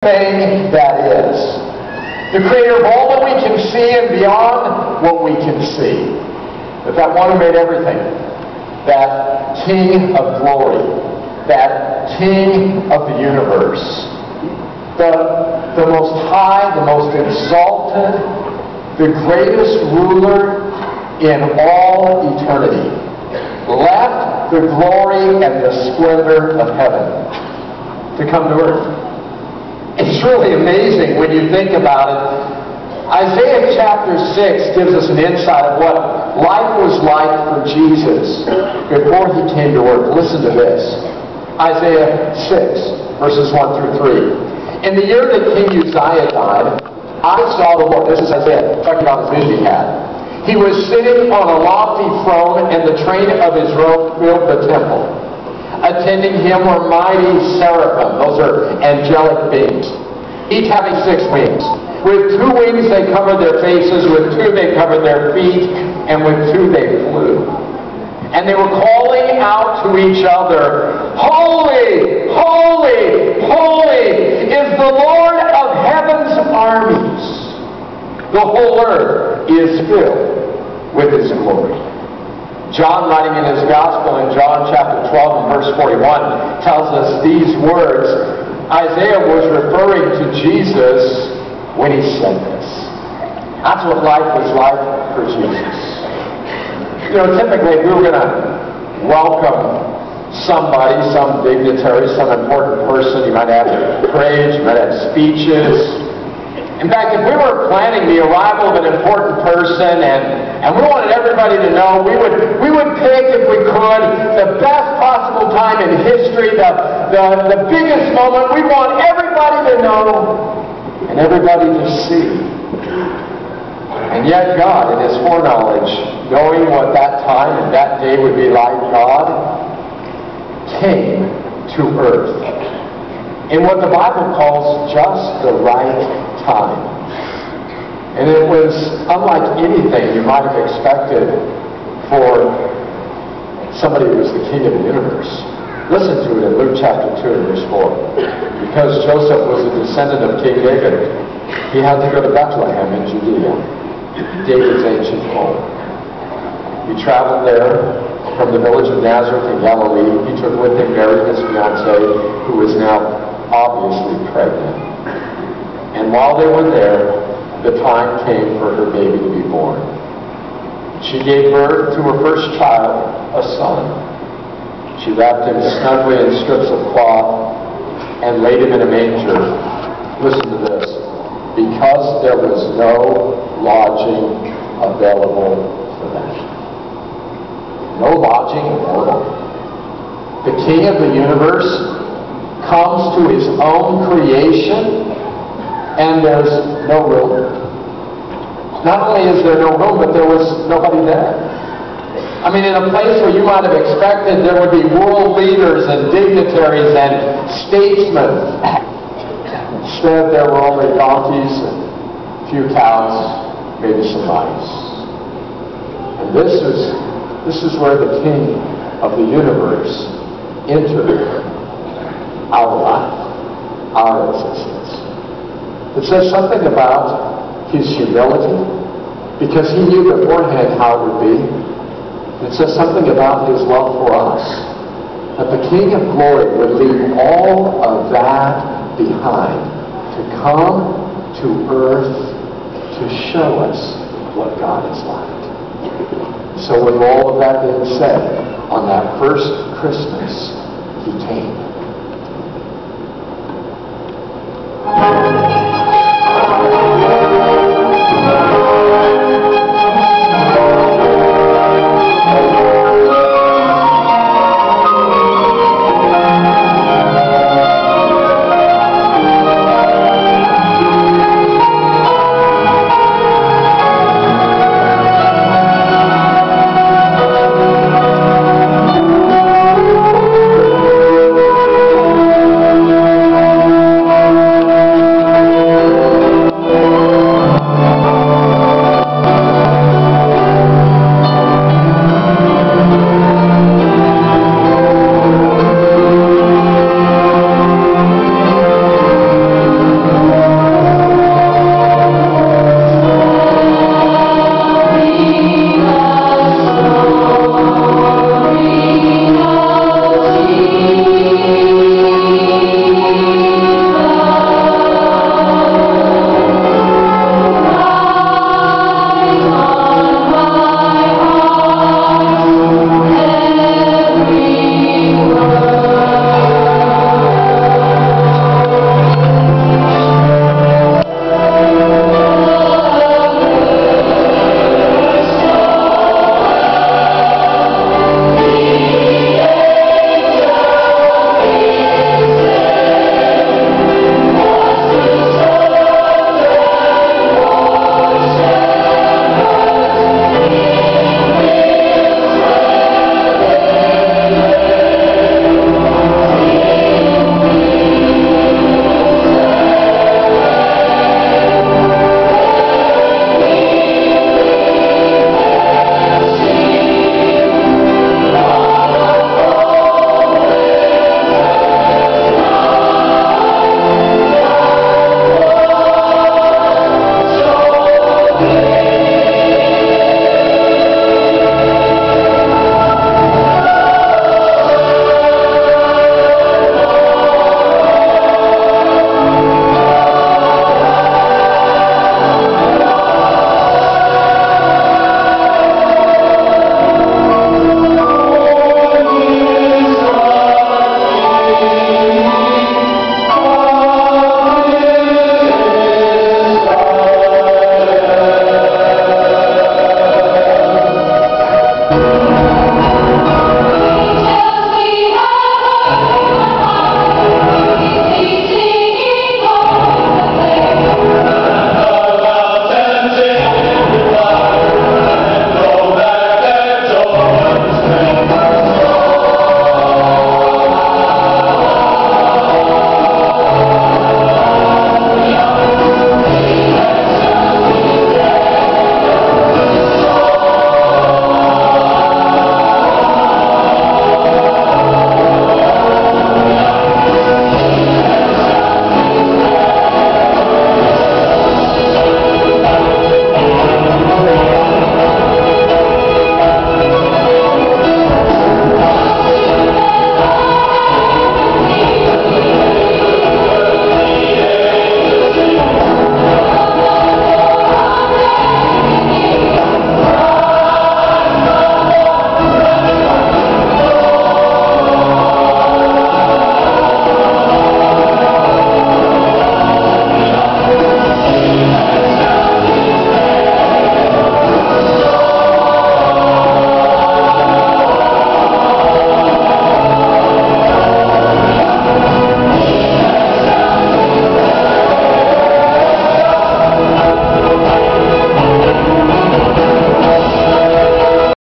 thing that is. The creator of all that we can see and beyond what we can see. But that one who made everything. That King of glory. That King of the universe. The most high, the most exalted, the greatest ruler in all eternity. Left the glory and the splendor of heaven to come to earth. It's really amazing when you think about it. Isaiah chapter 6 gives us an insight of what life was like for Jesus before he came to earth. Listen to this. Isaiah 6, verses 1 through 3. In the year that King Uzziah died, I saw the Lord. This is Isaiah talking about his vision he had. He was sitting on a lofty throne, and the train of his robe filled the temple. Attending him were mighty seraphim. Those are angelic beings. Each having 6 wings. With 2 wings they covered their faces, with 2 they covered their feet, and with 2 they flew. And they were calling out to each other, Holy, holy, holy is the Lord of heaven's armies. The whole earth is filled with his glory. John, writing in his Gospel in John chapter 12 and verse 41, tells us these words. Isaiah was referring to Jesus when he said this. That's what life was like for Jesus. You know, typically if we were going to welcome somebody, some dignitary, some important person, you might have parades, you might have speeches. In fact, if we were planning the arrival of an important person and we wanted everybody to know, we would pick, if we could, the best possible time in history, the biggest moment. We want everybody to know and everybody to see. And yet God, in his foreknowledge, knowing what that time and that day would be like, God came to earth in what the Bible calls just the right time. And it was unlike anything you might have expected for somebody who was the King of the universe. Listen to it in Luke chapter 2 and verse 4. Because Joseph was a descendant of King David, he had to go to Bethlehem in Judea, David's ancient home. He traveled there from the village of Nazareth in Galilee. He took with him Mary, his fiancée, who was now obviously pregnant. And while they were there, the time came for her baby to be born. She gave birth to her first child, a son. She wrapped him snugly in strips of cloth and laid him in a manger. Listen to this. Because there was no lodging available for them. No lodging available. The King of the universe comes to his own creation, and there's no room. Not only is there no room, but there was nobody there. I mean, in a place where you might have expected there would be world leaders and dignitaries and statesmen, instead there were only donkeys and a few cows, maybe some mice. And this is where the King of the universe entered our life, our existence. It says something about his humility, because he knew beforehand how it would be. It says something about his love for us, that the King of glory would leave all of that behind to come to earth to show us what God is like. So with all of that being said, on that first Christmas, he came.